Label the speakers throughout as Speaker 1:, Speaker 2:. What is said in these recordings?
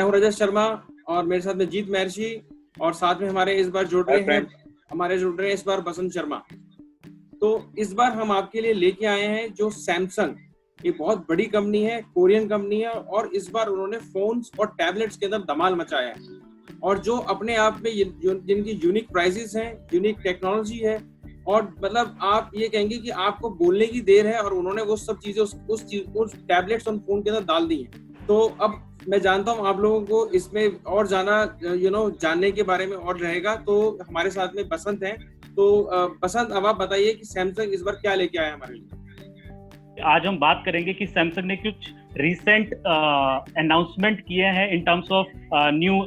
Speaker 1: मैं हूँ रजत शर्मा और मेरे साथ में जीत महर्षि और साथ में हमारे इस बार जुड़ रहे हैं इस बार बसंत शर्मा। तो इस बार हम आपके लिए लेके आए हैं जो सैमसंग, ये बहुत बड़ी कंपनी है, कोरियन कंपनी है और इस बार उन्होंने फोन्स और टैबलेट्स के अंदर धमाल मचाया है और जो अपने आप में जिनकी यूनिक प्राइसेस हैं, यूनिक टेक्नोलॉजी है और मतलब आप ये कहेंगे कि आपको बोलने की देर है और उन्होंने वो सब चीजें उस टैबलेट्स और फोन के अंदर डाल दी हैं। तो अब मैं जानता हूँ आप लोगों को इसमें और जानने के बारे में और रहेगा, तो हमारे साथ में बसंत है। तो बसंत, अब आप बताइए कि सैमसंग इस बार क्या लेके आया हमारे लिए।
Speaker 2: आज हम बात करेंगे कि सैमसंग ने कुछ रिसेंट अनाउंसमेंट किए हैं in terms of new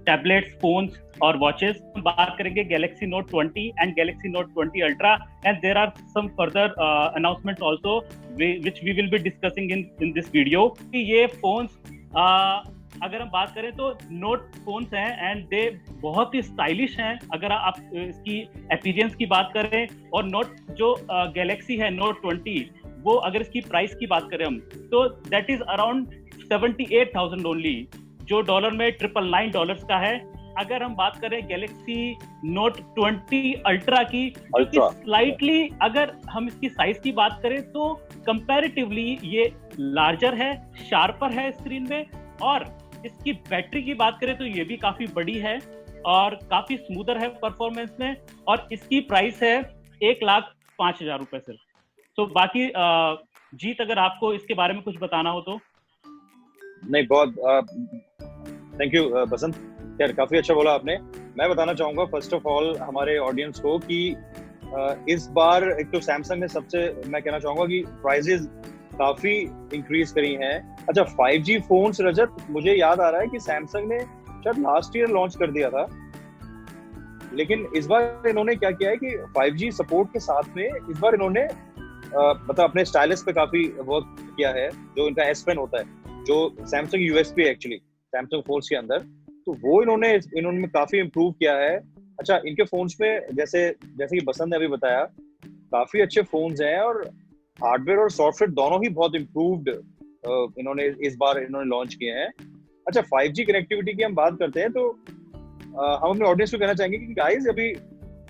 Speaker 2: tablets, phones और वॉचेस। हम बात करेंगे Galaxy Note 20 and Galaxy Note 20 ultra and there are some further announcements also which we will be discussing in this video. ये phones अगर हम बात करें तो नोट फोन्स हैं एंड दे बहुत ही स्टाइलिश हैं। अगर आप इसकी एफिशिएंसी की बात करें और नोट जो गैलेक्सी है नोट 20, वो अगर इसकी प्राइस की बात करें हम तो दैट इज अराउंड 78,000 ओनली, जो डॉलर में $999 का है। अगर हम बात करें गैलेक्सी नोट 20 अल्ट्रा की, जो कि स्लाइटली अगर हम इसकी साइज की बात करें तो कंपैरेटिवली ये लार्जर है, शार्पर है स्क्रीन में, और इसकी बैटरी की बात करें तो ये भी काफी बड़ी है और काफी स्मूदर है परफॉर्मेंस में, और इसकी प्राइस है 1,05,000 रुपए सिर्फ। तो बाकी जीत, अगर आपको इसके बारे में कुछ बताना हो तो।
Speaker 3: नहीं, बहुत थैंक यू बसंत, यार काफी अच्छा बोला आपने। मैं बताना चाहूंगा फर्स्ट ऑफ ऑल हमारे ऑडियंस को कि इस बार एक तो सैमसंग ने सबसे, मैं कहना चाहूंगा कि प्राइजेस काफी इंक्रीज करी हैं। अच्छा, 5G फोन्स, रजत मुझे याद आ रहा है कि सैमसंग ने शायद लास्ट ईयर लॉन्च कर दिया था, लेकिन इस बार इन्होंने क्या किया है कि 5G सपोर्ट के साथ में इस बार इन्होंने मतलब अपने स्टाइलिश पे काफी वर्क किया है। जो इनका S Pen होता है, जो सैमसंग USP है एक्चुअली सैमसंग फोन्स के अंदर, तो वो इन्होंने काफी इम्प्रूव किया है। अच्छा, इनके फोन्स में जैसे कि बसंत ने अभी बताया, काफी अच्छे फोन्स हैं और हार्डवेयर और सॉफ्टवेयर दोनों ही बहुत इम्प्रूव्ड इन्होंने इस बार लॉन्च किए हैं। अच्छा, 5G कनेक्टिविटी की हम बात करते हैं तो हम अपने ऑडियंस को कहना चाहेंगे कि गाइस अभी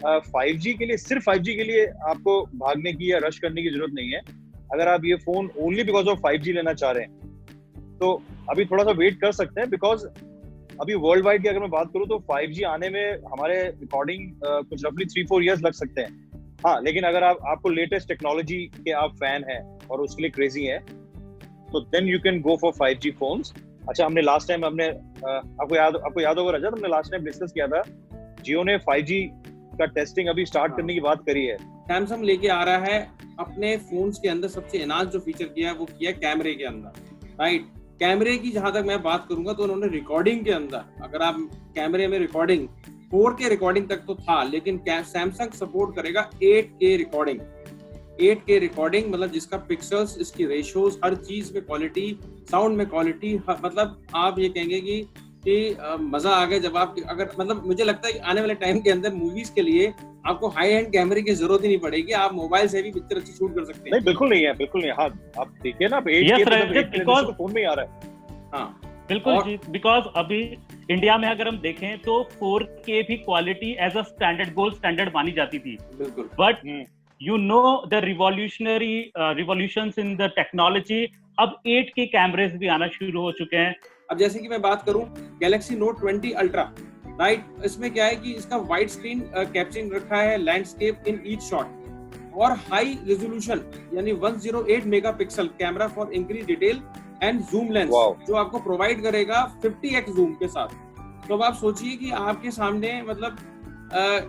Speaker 3: 5G के लिए, सिर्फ 5G के लिए आपको भागने की या रश करने की जरूरत नहीं है। अगर आप ये phone only because of 5G लेना चाह रहे हैं तो अभी थोड़ा सा वेट कर सकते हैं, बिकॉज अभी वर्ल्ड वाइड की अगर मैं बात करूं तो 5G आने में हमारे अकॉर्डिंग कुछ रफली 3-4 ईयर्स लग सकते हैं। हाँ, लेकिन अगर आपको लेटेस्ट टेक्नोलॉजी के आप फैन हैं और उसके लिए क्रेजी हैं तो then you can go for 5G phones. अच्छा, हमने लास्ट टाइम आपको याद होगा रजत, हमने लास्ट टाइम डिस्कस किया था, जियो ने 5G का टेस्टिंग अभी स्टार्ट करने की बात करी है।
Speaker 1: सैमसंग लेके आ रहा है अपने फोन्स के अंदर सबसे एनहांस जो फीचर किया है वो किया कैमरे के अंदर, राइट। कैमरे की जहां तक मैं बात करूंगा तो उन्होंने रिकॉर्डिंग के अंदर, अगर आप कैमरे में रिकॉर्डिंग 4K रिकॉर्डिंग तक तो था, लेकिन सैमसंग सपोर्ट करेगा 8K रिकॉर्डिंग। 8K रिकॉर्डिंग मतलब जिसका पिक्सल्स, इसकी रेशियोज, हर चीज में क्वालिटी, साउंड में क्वालिटी, मतलब आप ये कहेंगे कि मजा आ गया जब आप, अगर मतलब मुझे लगता है कि आने वाले टाइम के अंदर मूवीज के लिए आपको हाई एंड कैमरे की जरूरत ही नहीं पड़ेगी, आप मोबाइल से भी पिक्चर अच्छी शूट कर सकते हैं।
Speaker 3: नहीं, बिल्कुल नहीं है, बिल्कुल नहीं। हाँ, आप देखिए ना, 8K तो फोन में ही आ रहा है।
Speaker 2: हाँ बिल्कुल जी, बिकॉज अभी इंडिया में अगर हम देखें तो 4K भी quality as a standard, gold standard मानी जाती थी,
Speaker 1: बिल्कुल।
Speaker 2: But you know the revolutions in the technology, अब 8K कैमरेज भी आना शुरू हो चुके हैं।
Speaker 1: अब जैसे कि मैं बात करूं गैलेक्सी नोट 20 अल्ट्रा, राइट, इसमें क्या है कि इसका वाइड स्क्रीन कैप्चरिंग रखा है, लैंडस्केप इन ईच शॉट, और हाई रेजोल्यूशन यानी 108 megapixel camera for increase detail and zoom lens, जो आपको प्रोवाइड करेगा 50x जूम के साथ। तो अब आप सोचिए कि आपके सामने मतलब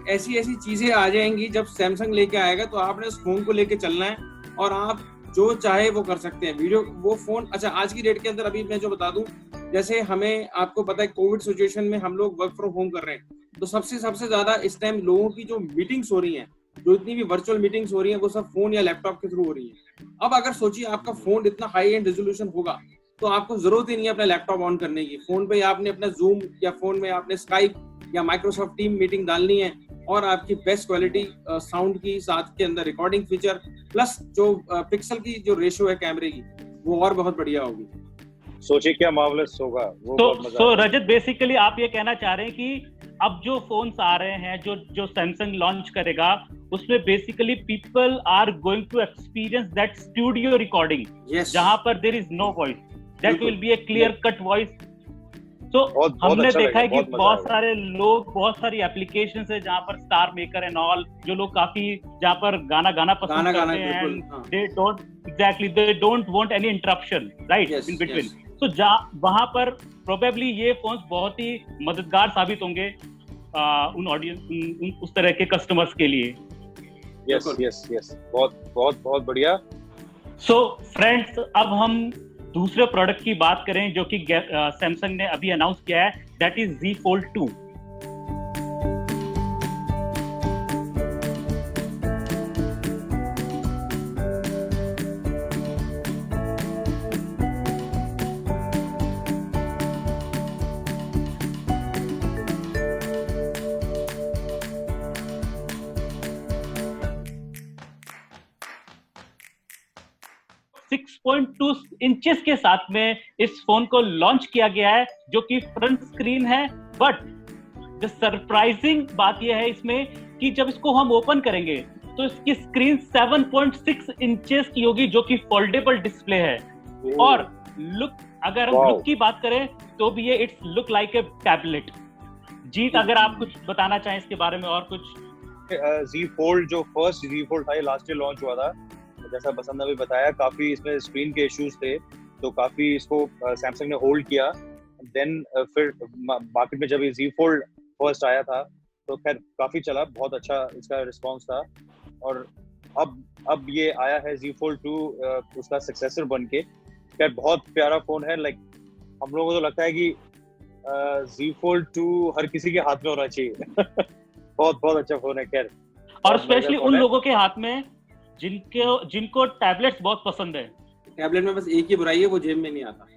Speaker 1: ऐसी चीजें आ जाएंगी जब सैमसंग लेके आएगा, तो आपने उस फोन को लेके चलना है और आप जो चाहे वो कर सकते हैं। वीडियो वो फोन, अच्छा आज की डेट के अंदर अभी मैं जो बता दूं, जैसे हमें, आपको पता है कोविड सिचुएशन में हम लोग वर्क फ्रॉम होम कर रहे हैं, तो सबसे ज्यादा इस टाइम लोगों की जो मीटिंग्स हो रही हैं, जो इतनी भी वर्चुअल मीटिंग्स हो रही हैं, वो सब फोन या लैपटॉप के थ्रू हो रही है। अब अगर सोचिए आपका फोन इतना हाई एंड रेजोल्यूशन होगा तो आपको जरूरत ही नहीं है अपना लैपटॉप ऑन करने की, फोन पे आपने अपना जूम या फोन में आपने स्काइप या माइक्रोसॉफ्ट टीम मीटिंग डालनी है और आपकी बेस्ट क्वालिटी साउंड की, साथ के अंदर रिकॉर्डिंग फीचर, प्लस जो पिक्सल की जो रेशियो है कैमरे की, वो और बहुत बढ़िया होगी।
Speaker 3: सोचिए क्या मार्वलस होगा वो।
Speaker 2: तो रजत, बेसिकली आप ये कहना चाह रहे हैं कि अब जो फोन्स आ रहे हैं, जो सैमसंग लॉन्च करेगा, उसमें basically people are going to experience that studio recording, जहां पर there is no voice, that will be a clear cut voice. तो हमने
Speaker 3: अच्छा
Speaker 2: देखा है कि
Speaker 3: बहुत
Speaker 2: बहुत सारे लोग, बहुत सारी एप्लीकेशंस है जहां पर स्टार मेकर एंड ऑल, जो लोग काफी जहां पर गाना पसंद करते हैं, they don't want any interruption right in between. तो वहां पर प्रोबेबली ये फोन्स बहुत ही मददगार साबित होंगे उन ऑडियंस, उस तरह के कस्टमर्स के लिए।
Speaker 3: यस बहुत बढ़िया।
Speaker 2: सो फ्रेंड्स, अब हम दूसरे प्रोडक्ट की बात करें जो कि सैमसंग ने अभी अनाउंस किया है, that is Z Fold 2। Inches के साथ में इस फोन को लॉन्च किया गया है, जो कि फ्रंट स्क्रीन है। बट द सरप्राइजिंग बात यह है इसमें कि जब इसको हम ओपन करेंगे तो इसकी स्क्रीन 7.6 इंचेस की होगी, जो कि फोल्डेबल डिस्प्ले है। और लुक, अगर हम लुक की बात करें तो भी ये it's look like a tablet. Jeet, अगर आप कुछ बताना चाहें इसके बारे में और कुछ।
Speaker 3: Z Fold जो फर्स्ट Z Fold था, ये लास्ट ईयर लॉन्च हुआ था। जैसा बसंत ने भी बताया, काफी इसमें स्क्रीन के इश्यूज थे, तो काफी इसको सैमसंग ने होल्ड किया। देन फिर मार्केट में जब ये Z Fold फर्स्ट आया था तो खैर काफी चला, बहुत अच्छा इसका रिस्पांस था। और अब ये आया है Z Fold 2 उसका सक्सेसर बन के। खैर बहुत प्यारा फोन है। लाइक हम लोगों को तो लगता है कि Z Fold 2 हर किसी के हाथ में होना चाहिए। बहुत अच्छा फोन है। खैर,
Speaker 2: और स्पेशली उन लोगों के हाथ में जिनको टैबलेट्स बहुत पसंद है।
Speaker 1: टैबलेट में बस एक ही बुराई है, वो जेब में नहीं आता।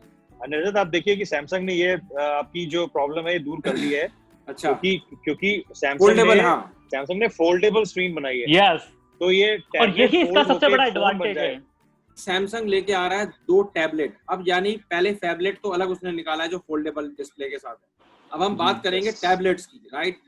Speaker 3: रजत, आप देखिए कि सैमसंग ने ये आपकी जो प्रॉब्लम है दूर कर ली है।
Speaker 1: अच्छा,
Speaker 3: क्योंकि सैमसंग ने फोल्डेबल स्क्रीन बनाई है।
Speaker 2: यस,
Speaker 3: तो ये
Speaker 2: और यही इसका सबसे बड़ा एडवांटेज है।
Speaker 1: सैमसंग लेके आ रहा है 2 टैबलेट अब, यानी पहले फैबलेट तो अलग उसने निकाला है जो फोल्डेबल डिस्प्ले के साथ है। अब हम बात करेंगे टैबलेट्स की, राइट।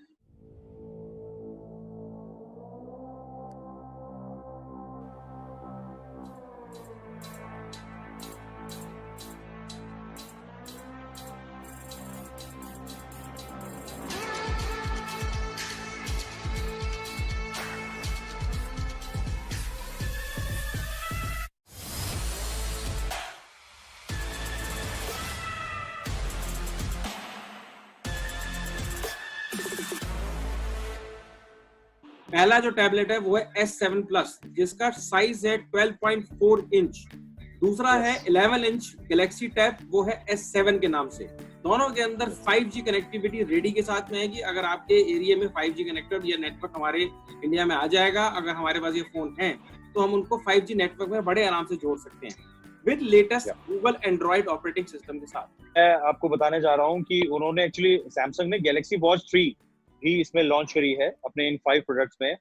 Speaker 1: पहला जो टैबलेट है वो है S7 Plus, जिसका साइज है 12.4 इंच। दूसरा है 11 इंच गैलेक्सी टैब, वो है S7 के नाम से। दोनों के अंदर 5G कनेक्टिविटी रेडी के साथ में है कि अगर आपके एरिया में 5G कनेक्टेड या नेटवर्क हमारे इंडिया में आ जाएगा, अगर हमारे पास ये फोन है तो हम उनको 5G नेटवर्क में बड़े आराम से जोड़ सकते हैं with latest Google Android operating system के साथ।
Speaker 3: मैं आपको बताने जा रहा हूँ कि उन्होंने एक्चुअली सैमसंग ने गैलेक्सी वॉच 3 भी इसमें लॉन्च करी है अपने इन 5 प्रोडक्ट्स में।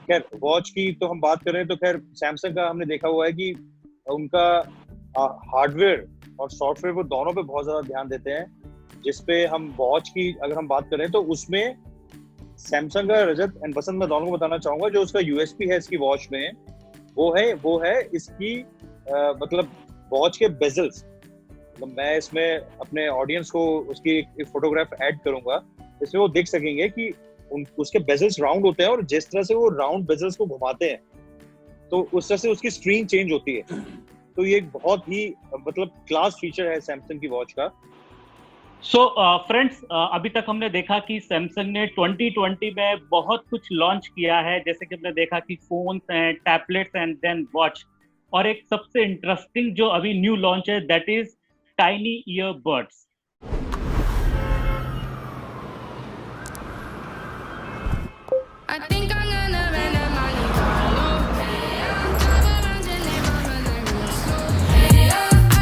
Speaker 3: खैर वॉच की तो हम बात करें तो खैर सैमसंग का हमने देखा हुआ है कि उनका हार्डवेयर और सॉफ्टवेयर वो दोनों पे बहुत ज्यादा ध्यान देते हैं। जिसपे हम वॉच की अगर हम बात करें तो उसमें सैमसंग का, रजत एंड बसंत, मैं दोनों को बताना चाहूंगा, जो उसका यूएसपी है इसकी वॉच में वो है इसकी मतलब वॉच के बेजल्स। मतलब मैं इसमें अपने ऑडियंस को उसकी एक फोटोग्राफ ऐड करूंगा, इसमें वो देख सकेंगे कि उसके बेजल्स राउंड होते हैं और जिस तरह से वो राउंड बेजल्स को घुमाते हैं तो उस तरह से उसकी स्क्रीन चेंज होती है। तो ये एक बहुत ही मतलब क्लास फीचर है सैमसंग की वॉच का।
Speaker 2: सो फ्रेंड्स, अभी तक हमने देखा कि सैमसंग ने 2020 में बहुत कुछ लॉन्च किया है, जैसे कि हमने देखा कि फोन्स हैं, टैबलेट्स एंड देन वॉच। और एक सबसे इंटरेस्टिंग जो अभी न्यू लॉन्च है, that is tiny earbuds.
Speaker 4: I think I'm gonna rent a Monte Carlo. Drive around your neighborhood like real slow.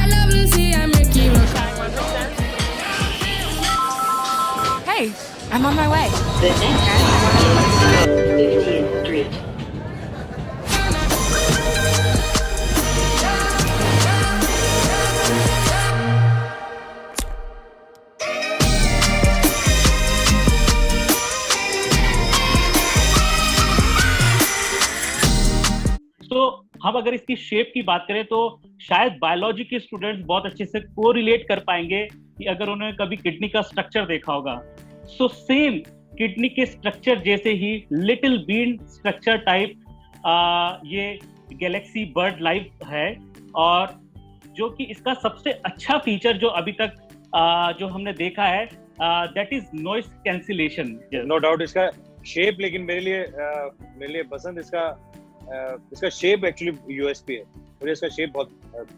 Speaker 4: I love Lucy, I'm Ricky Rock.
Speaker 5: Hey, I'm on my way.
Speaker 6: The next stop is 15th Street.
Speaker 2: तो हम अगर इसकी shape की बात करें तो शायद biology के स्टूडेंट्स बहुत अच्छे से कोरिलेट कर पाएंगे कि अगर उन्होंने कभी किडनी का स्ट्रक्चर देखा होगा। सो सेम किडनी के स्ट्रक्चर जैसे ही लिटिल बीन स्ट्रक्चर टाइप ये गैलेक्सी बर्ड लाइफ है, और जो कि इसका सबसे अच्छा फीचर जो अभी तक जो हमने देखा है that is noise cancellation.
Speaker 3: No doubt इसका शेप, लेकिन मेरे लिए पसंद इसका शेप एक्चुअली यूएसपी है। मुझे इसका शेप बहुत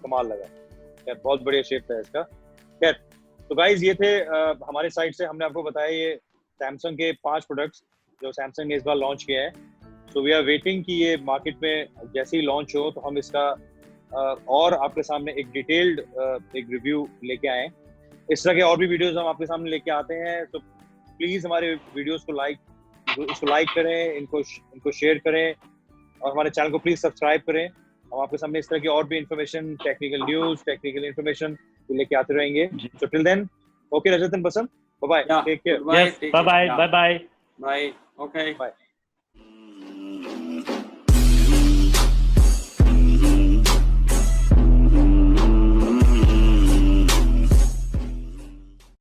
Speaker 3: कमाल लगा यार, बहुत बढ़िया शेप था इसका। खैर, तो गाइस ये थे हमारे साइड से, हमने आपको बताया ये सैमसंग के 5 प्रोडक्ट्स जो सैमसंग ने इस बार लॉन्च किए हैं। सो वी आर वेटिंग कि ये मार्केट में जैसे ही लॉन्च हो तो हम इसका और आपके सामने एक डिटेल्ड एक रिव्यू लेके आए। इस तरह के और भी वीडियोस हम आपके सामने लेके आते हैं, तो प्लीज हमारे वीडियोस को लाइक करें, इनको शेयर करें और हमारे चैनल को प्लीज सब्सक्राइब करें। हम आपके सामने इस तरह की और भी information, technical news, technical information लेके आते रहेंगे। So till then, okay Rajat and Basant, bye bye, take care,
Speaker 2: bye bye bye bye.
Speaker 1: Bye. Okay.
Speaker 3: Bye.